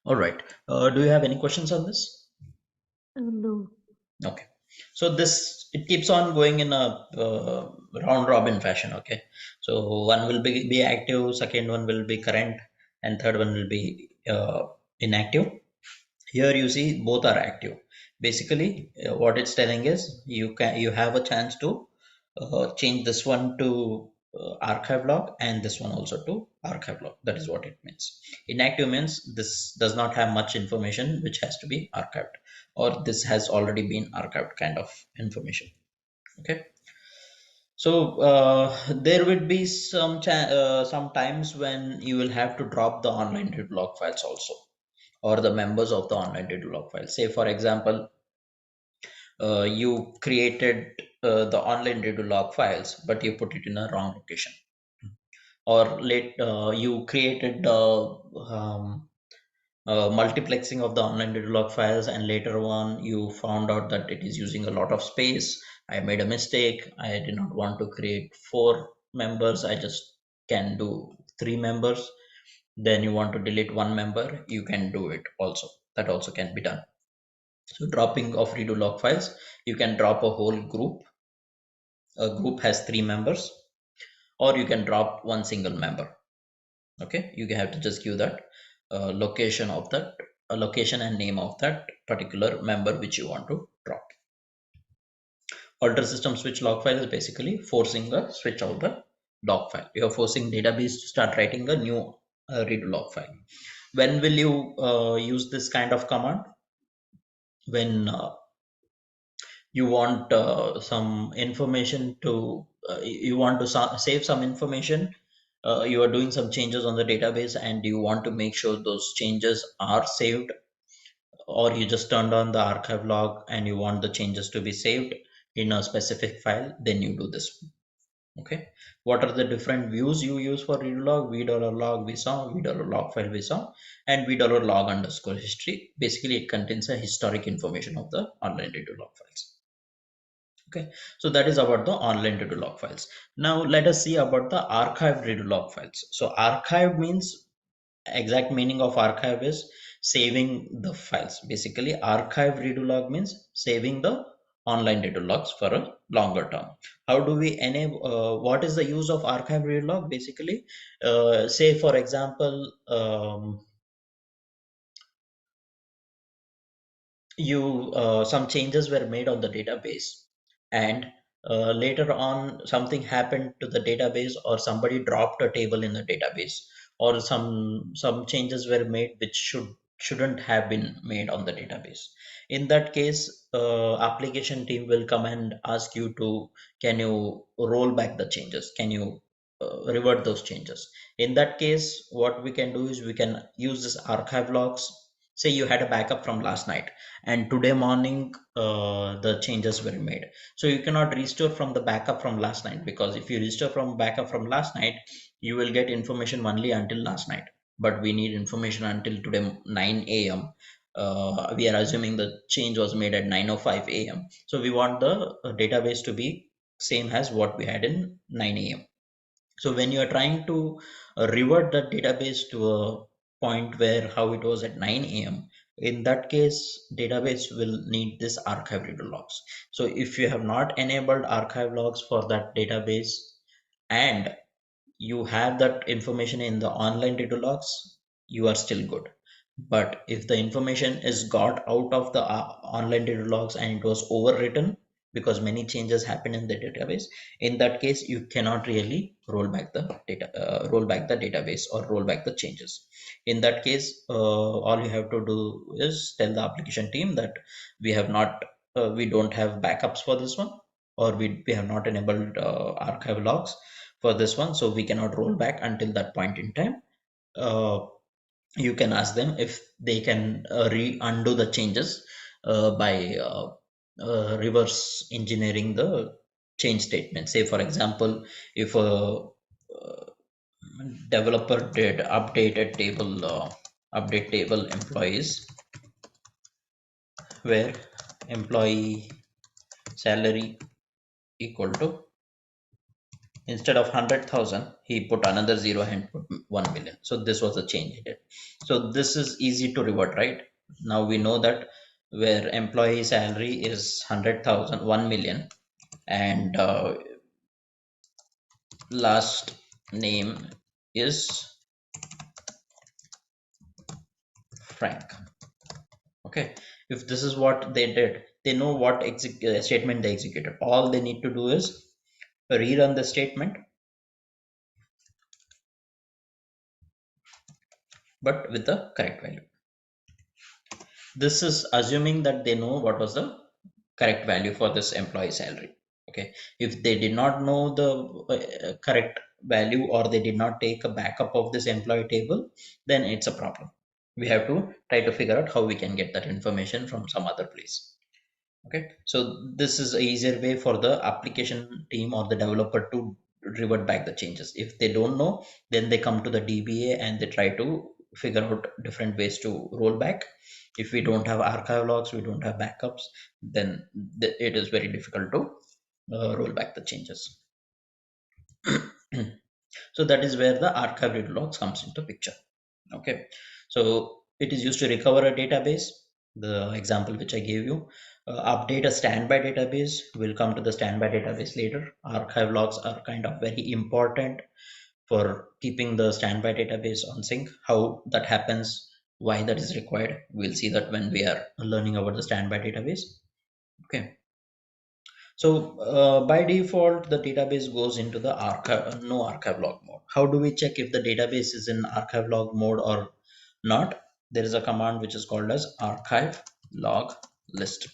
All right. Do you have any questions on this? No. Okay. So this it keeps on going in a round robin fashion. Okay. So one will be active, second one will be current, and third one will be inactive. Here you see both are active. Basically, what it's telling is you have a chance to change this one to archive log and this one also to archive log. That is what it means. Inactive means this does not have much information which has to be archived, or this has already been archived kind of information. Okay. So there would be some times when you will have to drop the online read log files also, or the members of the online data log file. Say, for example, you created the online data log files, but you put it in a wrong location, or you created multiplexing of the online data log files, and later on you found out that it is using a lot of space. I made a mistake. I did not want to create 4 members. I just can do 3 members. Then you want to delete 1 member. You can do it also. That also can be done. So dropping of redo log files, you can drop a whole group. A group has 3 members, or you can drop one single member. Okay, you have to just give that location of that location and name of that particular member which you want to drop. Alter system switch log file is basically forcing a switch of the log file. You are forcing database to start writing a new redo log file. When will you use this kind of command? When you want some information to you want to save some information, you are doing some changes on the database and you want to make sure those changes are saved, or you just turned on the archive log and you want the changes to be saved in a specific file, then you do this. Okay, what are the different views you use for read log? $log we saw, $log file we saw, and $log underscore history. Basically it contains a historic information of the online read log files. Okay, so that is about the online redo log files. Now let us see about the archived redo log files. So archived means, exact meaning of archive is saving the files. Basically, archived redo log means saving the online redo logs for a longer term. How do we enable? What is the use of archived redo log? Basically, say for example, you some changes were made on the database, and later on something happened to the database, or somebody dropped a table in the database, or some changes were made which shouldn't have been made on the database. In that case, application team will come and ask you to, can you roll back the changes, can you revert those changes. In that case, what we can do is we can use this archive logs. Say you had a backup from last night, and today morning the changes were made, so you cannot restore from the backup from last night, because if you restore from backup from last night, you will get information only until last night, but we need information until today 9 a.m. We are assuming the change was made at 9:05 a.m., so we want the database to be same as what we had in 9 a.m. So when you are trying to revert the database to a point where how it was at 9 a.m., in that case, database will need this archive reader logs. So if you have not enabled archive logs for that database, and you have that information in the online data logs, you are still good. But if the information is got out of the online data logs and it was overwritten because many changes happen in the database, in that case you cannot really roll back the database or roll back the changes. In that case, all you have to do is tell the application team that we don't have backups for this one, or we have not enabled archive logs for this one, so we cannot roll back until that point in time. uh, you can ask them if they can undo the changes by reverse engineering the change statement. Say for example, if a developer did update table employees, where employee salary equal to Instead of 100,000, he put another zero and put 1 million. So this was a change he did. So this is easy to revert, right? Now we know that where employee salary is 100,000, 1 million, and last name is Frank. Okay, if this is what they did, they know what statement they executed. All they need to do is rerun the statement, but with the correct value. This is assuming that they know what was the correct value for this employee salary. Okay, if they did not know the correct value, or they did not take a backup of this employee table, then it's a problem. We have to try to figure out how we can get that information from some other place. Okay, so this is a easier way for the application team or the developer to revert back the changes. If they don't know, then they come to the DBA and they try to figure out different ways to roll back. If we don't have archive logs, we don't have backups, then it is very difficult to roll back the changes. So that is where the archive read logs comes into picture. Okay, so it is used to recover a database. The example which I gave you, update a standby database. We'll come to the standby database later. Archive logs are kind of very important for keeping the standby database on sync. How that happens, why that is required, we'll see that when we are learning about the standby database. Okay, so by default, the database goes into the archive, no archive log mode. How do we check if the database is in archive log mode or not? There is a command which is called as archive log list.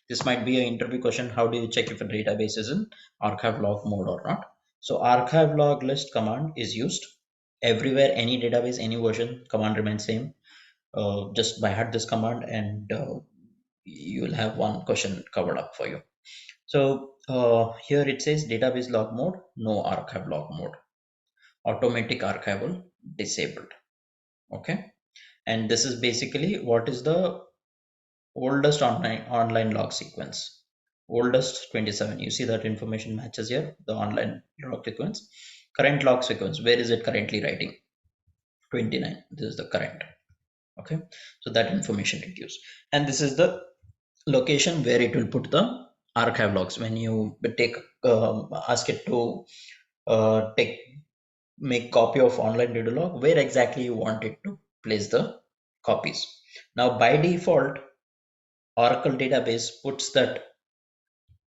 This might be an interview question. How do you check if a database is in archive log mode or not? So archive log list command is used everywhere, any database, any version, command remains same. Just by heart this command, and you will have one question covered up for you. So here it says database log mode, no archive log mode, automatic archival disabled. Okay, and this is basically what is the oldest online log sequence. Oldest 27. You see that information matches here. The online log sequence. Current log sequence. Where is it currently writing? 29. This is the current. Okay, so that information it use, and this is the location where it will put the archive logs. When you take ask it to take make copy of online data log, where exactly you want it to place the copies. Now by default, Oracle database puts that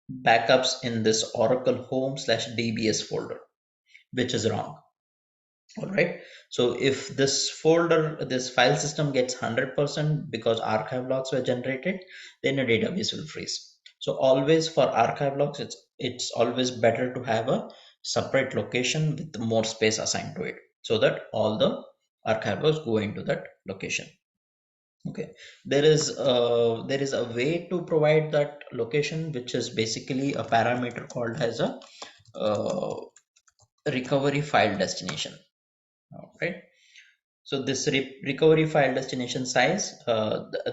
backups in this Oracle home/dbs folder, which is wrong. All right, so if this folder, this file system gets 100% because archive logs were generated, then a database will freeze. So always for archive logs, it's always better to have a separate location with more space assigned to it, so that all the archive logs go into that location. Okay, there is a way to provide that location, which is basically a parameter called as a uh, recovery file destination. All right, so this recovery file destination size,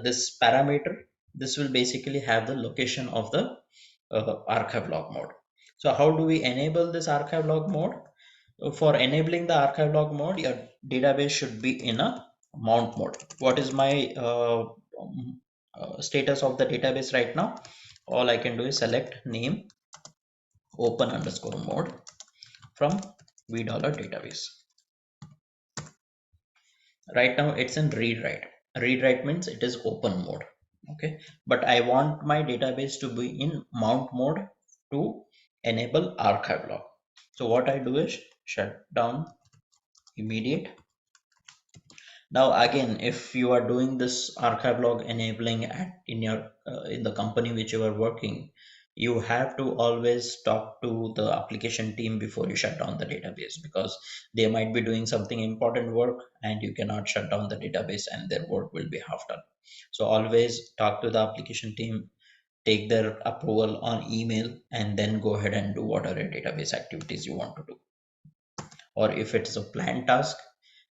this parameter, this will basically have the location of the archive log mode. So how do we enable this archive log mode? For enabling the archive log mode, your database should be in a mount mode. What is my status of the database right now? All I can do is select name open underscore mode from v$database. Right now it's in read write. Read write means it is open mode. Okay, but I want my database to be in mount mode to enable archive log. So what I do is shut down immediate. Now again, if you are doing this archive log enabling in your in the company which you are working, you have to always talk to the application team before you shut down the database, because they might be doing something important work and you cannot shut down the database and their work will be half done. So always talk to the application team, take their approval on email, and then go ahead and do whatever database activities you want to do. Or if it's a planned task,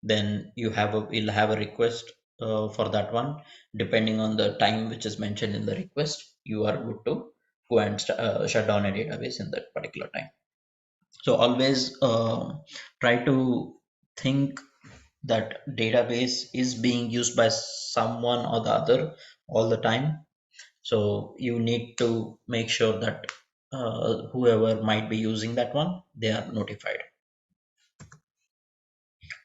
then you'll have a request for that one. Depending on the time which is mentioned in the request, you are good to go and shut down a database in that particular time. So always try to think that database is being used by someone or the other all the time. So you need to make sure that whoever might be using that one, they are notified.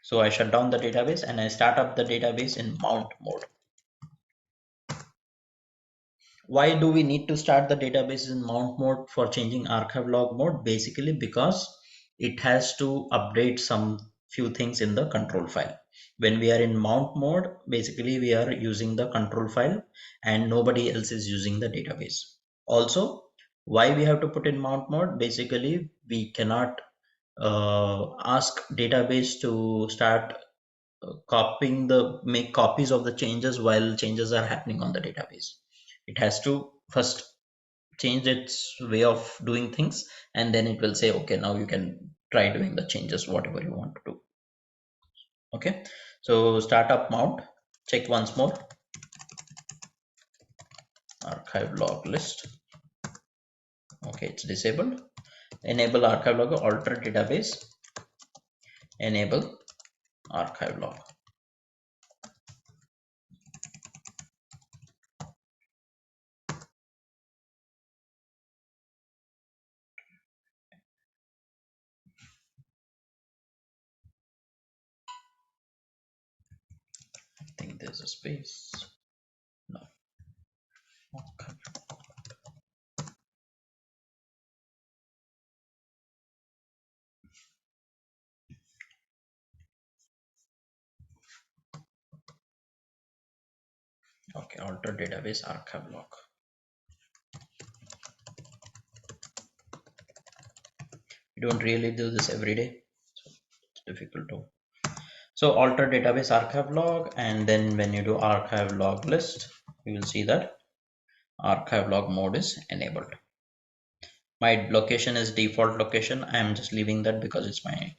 So I shut down the database and I start up the database in mount mode. Why do we need to start the database in mount mode for changing archive log mode? Basically because it has to update some few things in the control file. When we are in mount mode, basically we are using the control file and nobody else is using the database. Also, why we have to put in mount mode? Basically, we cannot ask database to start copying the make copies of the changes while changes are happening on the database. It has to first change its way of doing things, and then it will say, okay, now you can try doing the changes whatever you want to do. Okay, so startup mount, check once more, archive log list. Okay, it's disabled. Enable archive log, alter database, enable archive log. I think there's a space. No. Okay. Okay, alter database archive log. You don't really do this every day, so it's difficult to. So alter database archive log, and then when you do archive log list, you will see that archive log mode is enabled. My location is default location. I am just leaving that because it's my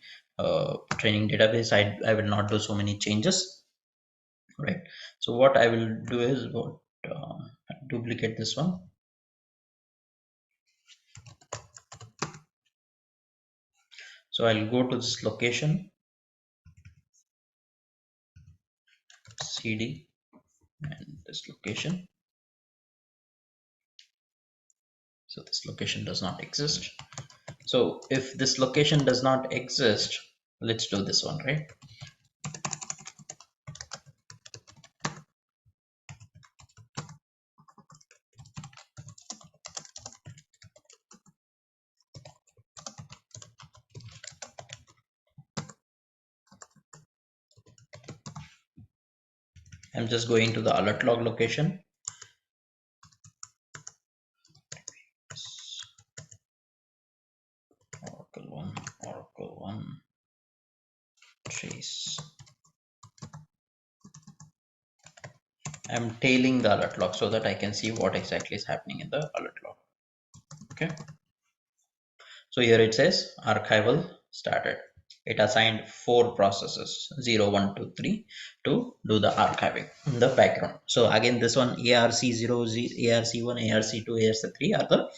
training database. I will not do so many changes, right? So what I will do is duplicate this one. So I'll go to this location, cd, and this location. So this location does not exist. So if this location does not exist, let's do this one, right? I'm just going to the alert log location. Oracle 1, trace. I'm tailing the alert log so that I can see what exactly is happening in the alert log. Okay. So here it says archival started. It assigned 4 processes 0, 1, 2, 3 to do the archiving in the background. So again, this one ARC0, ARC1, ARC2, ARC3 are the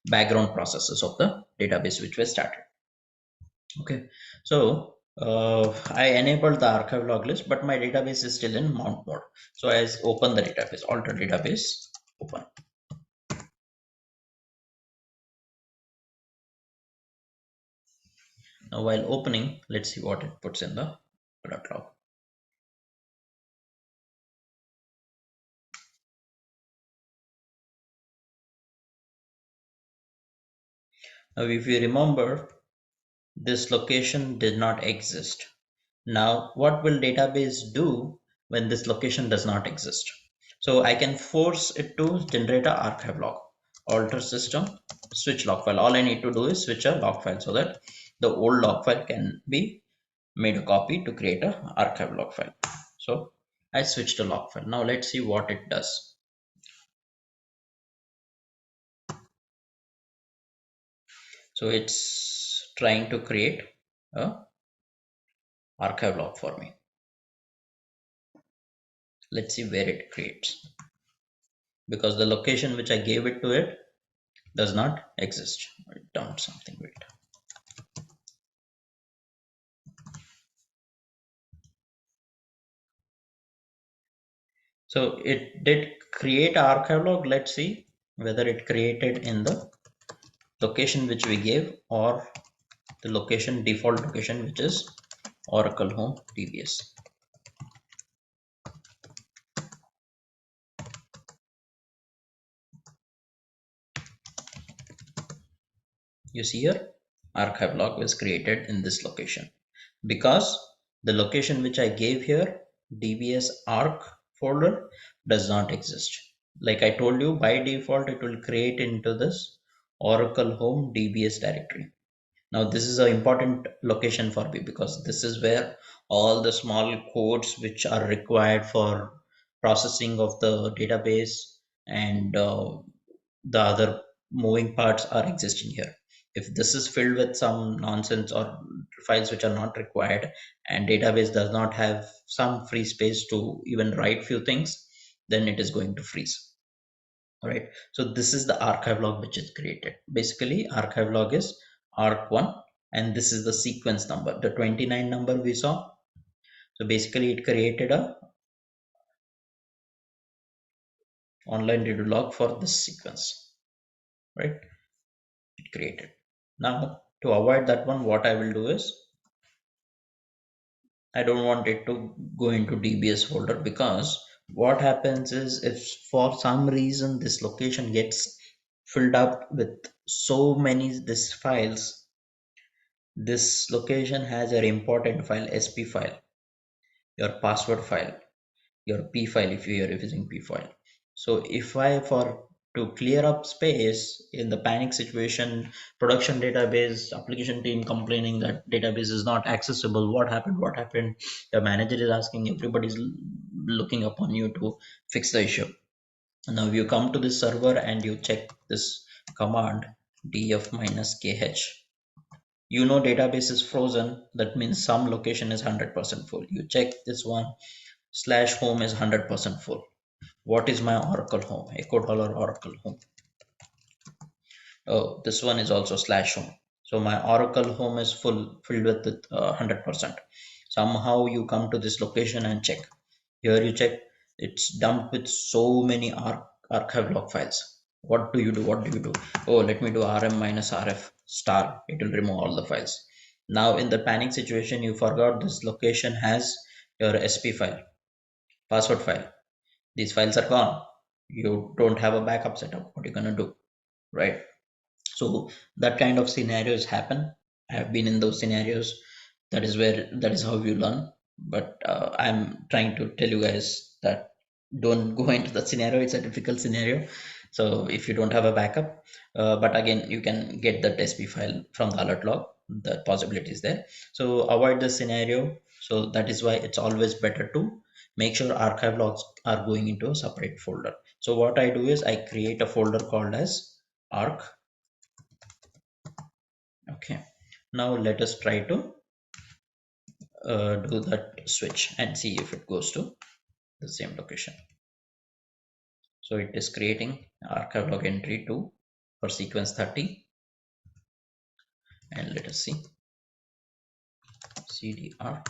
background processes of the database which was started. Okay, so I enabled the archive log list, but my database is still in mount mode. So I open the database, alter database, open. Now while opening, let's see what it puts in the alert log. Now if you remember, this location did not exist. Now what will database do when this location does not exist? So I can force it to generate an archive log, alter system, switch log file. All I need to do is switch a log file so that the old log file can be made a copy to create a archive log file. So I switched to log file. Now let's see what it does. So it's trying to create a archive log for me. Let's see where it creates, because the location which I gave it to it does not exist. Write down something. Wait. So it did create archive log. Let's see whether it created in the location which we gave, or the location, default location, which is Oracle Home DBS. You see here, archive log was created in this location because the location which I gave here, DBS arc folder, does not exist. Like I told you, by default, it will create into this Oracle Home DBS directory. Now, this is an important location for me because this is where all the small codes which are required for processing of the database and the other moving parts are existing here. If this is filled with some nonsense or files which are not required, and database does not have some free space to even write few things, then it is going to freeze. All right. So this is the archive log which is created. Basically, archive log is arc1, and this is the sequence number, the 29 number we saw. So basically, it created a online redo log for this sequence, right? It created. Now, to avoid that one, what I will do is I don't want it to go into DBS folder, because what happens is if for some reason this location gets filled up with so many this files, this location has an important file, SP file, your password file, your P file if you are using P file. So if I, for to clear up space in the panic situation, production database application team complaining that database is not accessible, what happened, what happened, the manager is asking, everybody's looking upon you to fix the issue. Now you come to this server and you check this command df minus kh. You know database is frozen, that means some location is 100% full. You check this one, slash home is 100% full. What is my Oracle home? Echo dollar Oracle home. Oh, this one is also slash home. So my Oracle home is filled with 100%. Somehow you come to this location and check. Here you check, it's dumped with so many archive log files. What do you do? What do you do? Oh, let me do rm minus rf star. It will remove all the files. Now in the panic situation, you forgot this location has your SP file, password file. These files are gone. You don't have a backup setup. What are you gonna do, right? So that kind of scenarios happen. I have been in those scenarios. That is how you learn. But I'm trying to tell you guys that don't go into that scenario. It's a difficult scenario. So if you don't have a backup, but again, you can get that SP file from the alert log. The possibility is there. So avoid the scenario. So that is why it's always better to make sure archive logs are going into a separate folder. So what I do is I create a folder called as arc. Okay, now let us try to do that switch and see if it goes to the same location. So it is creating archive log entry 2 for sequence 30, and let us see cd arc.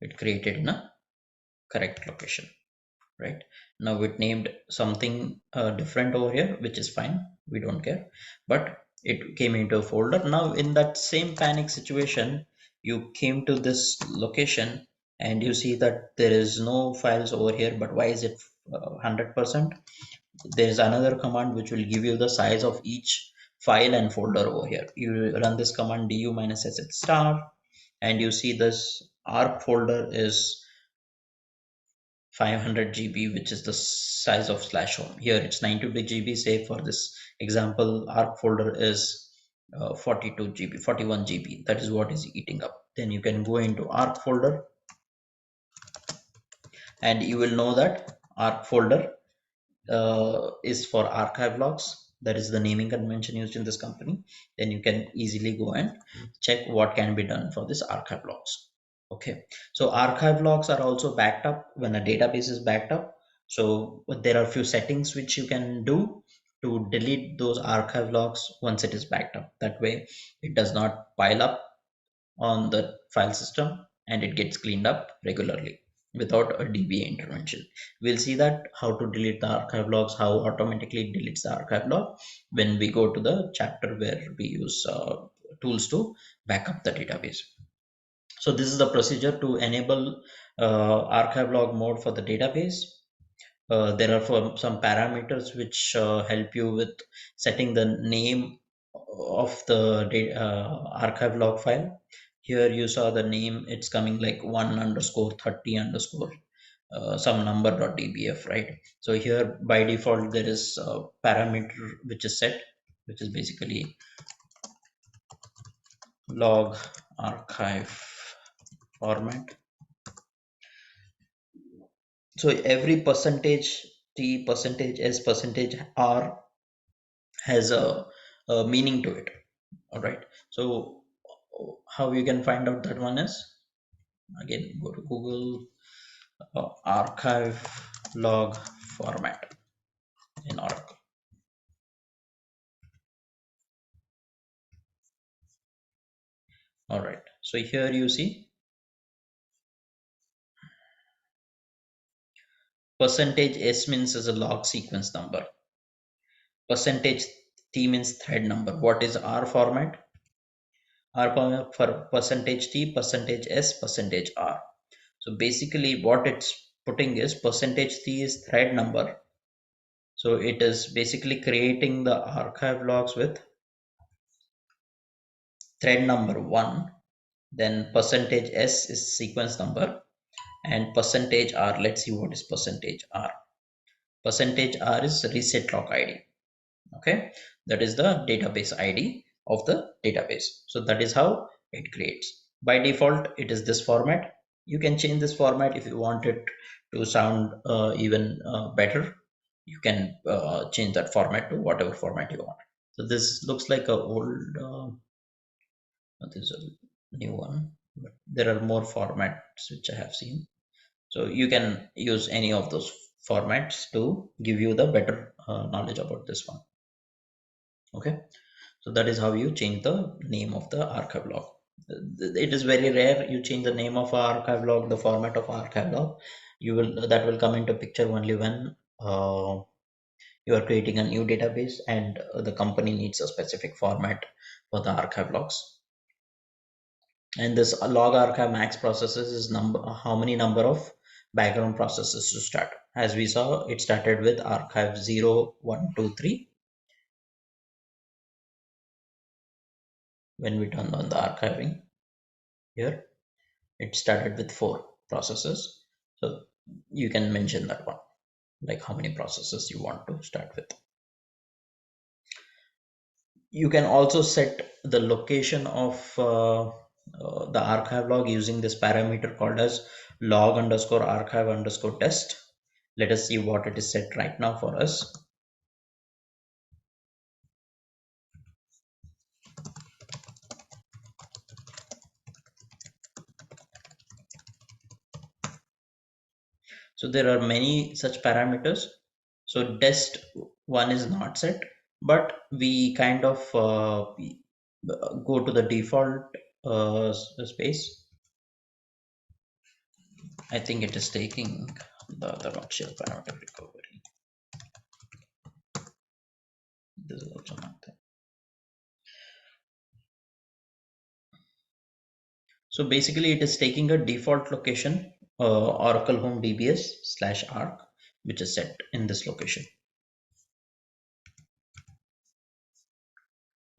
It created in a correct location, right? Now it named something different over here, which is fine, we don't care, but it came into a folder. Now in that same panic situation, you came to this location and you see that there is no files over here, but why is it 100%? There is another command which will give you the size of each file and folder over here. You run this command du minus sh star, and you see this arc folder is 500 GB, which is the size of slash home. Here it's 92 GB. Say for this example, arc folder is 42 GB, 41 GB. That is what is eating up. Then you can go into arc folder, and you will know that arc folder is for archive logs. That is the naming convention used in this company. Then you can easily go and check what can be done for this archive logs. Okay, so archive logs are also backed up when a database is backed up. So there are a few settings which you can do to delete those archive logs once it is backed up. That way it does not pile up on the file system and it gets cleaned up regularly. without a DBA intervention. We'll see that how to delete the archive logs, how automatically it deletes the archive log when we go to the chapter where we use tools to back up the database. So this is the procedure to enable archive log mode for the database. There are some parameters which help you with setting the name of the archive log file. Here you saw the name, it's coming like 1_30_ some number.dbf, right? So here by default there is a parameter which is set, which is basically log archive format. So every percentage t, percentage s, percentage r has a meaning to it. All right, so how you can find out that one is, again, go to Google, archive log format in Oracle. All right, so here you see percentage s means is a log sequence number, percentage t means thread number. What is R format? R format for percentage t, percentage s, percentage r. So basically what it's putting is percentage t is thread number. So it is basically creating the archive logs with thread number 1, then percentage s is sequence number, and percentage r, let's see what is percentage r. Percentage r is reset log id. Okay, that is the database id of the database. So that is how it creates. By default it is this format. You can change this format if you want it to sound even better. You can change that format to whatever format you want. So this looks like a old this is a new one, but there are more formats which I have seen. So you can use any of those formats to give you the better knowledge about this one. Okay, so that is how you change the name of the archive log. It is very rare you change the name of archive log, the format of archive log. You will, that will come into picture only when you are creating a new database and the company needs a specific format for the archive logs. And this log archive max processes is number, how many number of background processes to start. As we saw, it started with archive 0, 1, 2, 3. When we turned on the archiving here, it started with 4 processes. So you can mention that one, like how many processes you want to start with. You can also set the location of the archive log using this parameter called as log_archive_test. Let us see what it is set right now for us. So there are many such parameters. So dest one is not set, but we kind of go to the default space. I think it is taking the log_shell parameter recovery. This is also not there. So basically it is taking a default location, Oracle Home DBS/arc, which is set in this location.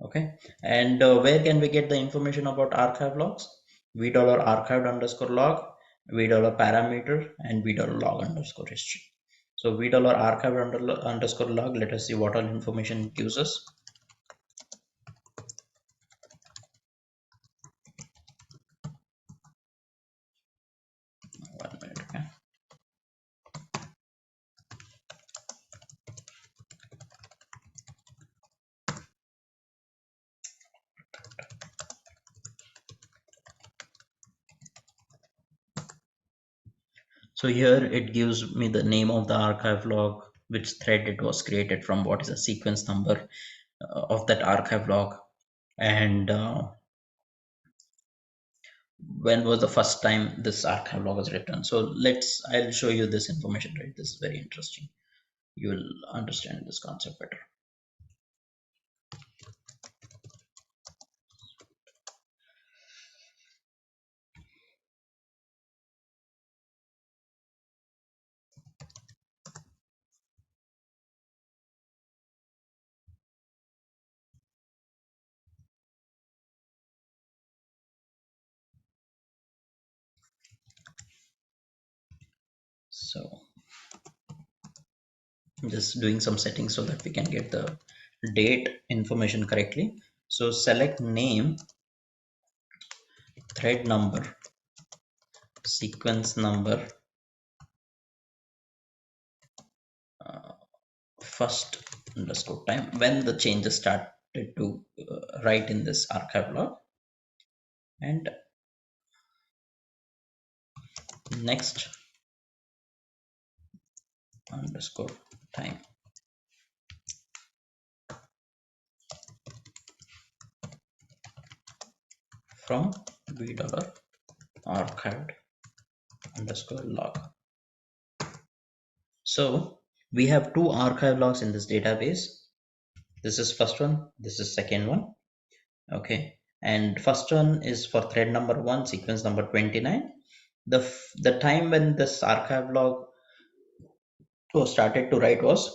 Okay, and where can we get the information about archive logs? $archived_log, $parameter, and $log_history. So $archived_log, let us see what all information it gives us. One minute, okay. So here it gives me the name of the archive log, which thread it was created from, what is the sequence number of that archive log, and when was the first time this archive log was written. So I'll show you this information, right? This is very interesting. You will understand this concept better. So I'm just doing some settings so that we can get the date information correctly. So select name, thread number, sequence number, uh, first underscore time when the changes started to write in this archive log, and next underscore time from v dollar archived underscore log. So we have two archive logs in this database. This is first one, this is second one. Okay, and first one is for thread number 1, sequence number 29. The time when this archive log was started to write was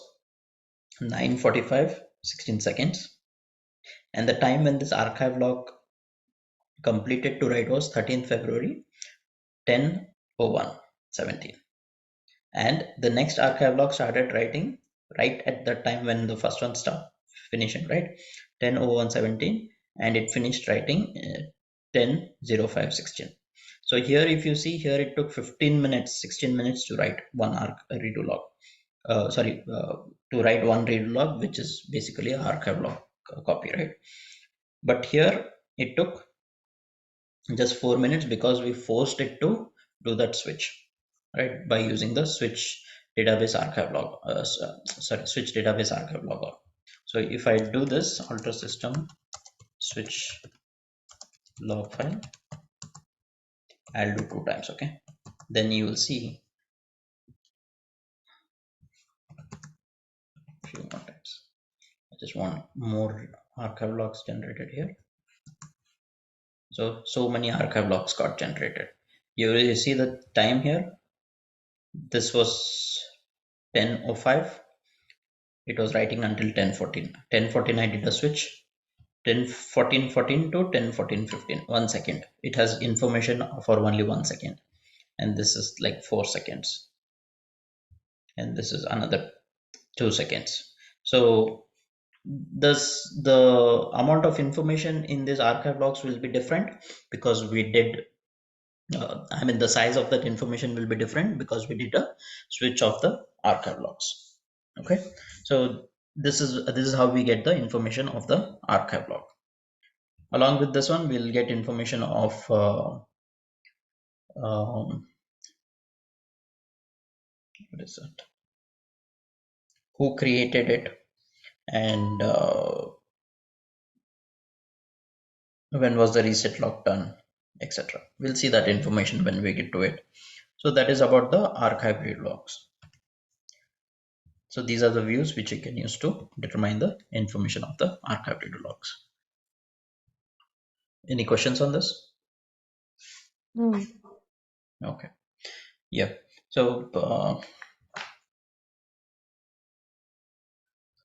9:45 16 seconds, and the time when this archive log completed to write was 13th February 10:01 17. And the next archive log started writing right at the time when the first one stopped finishing, right? 10:01 17, and it finished writing 10:05 16. So here, if you see here, it took 15 minutes 16 minutes to write one redo log, to write one redo log, which is basically an archive log copy, right? But here it took just 4 minutes because we forced it to do that switch, right, by using the switch database archive log, switch database archive logger. So if I do this, alter system switch log file, I'll do 2 times. Okay, then you will see a few more times. I just want more archive logs generated here. So many archive logs got generated. You see the time here. This was 10:05. It was writing until 10:14. 10:14 I did a switch. 10:14 to 10:14 15. 1 second. It has information for only 1 second. And this is like 4 seconds. And this is another 2 seconds. So the amount of information in these archive logs will be different because we did the size of that information will be different because we did a switch of the archive logs. Okay, so this is how we get the information of the archive log. Along with this one, we'll get information of what is that? Who created it, and when was the reset log done, etc. We'll see that information when we get to it. So that is about the archive read logs. So these are the views which you can use to determine the information of the archive read logs. Any questions on this? No. Okay. Yeah. So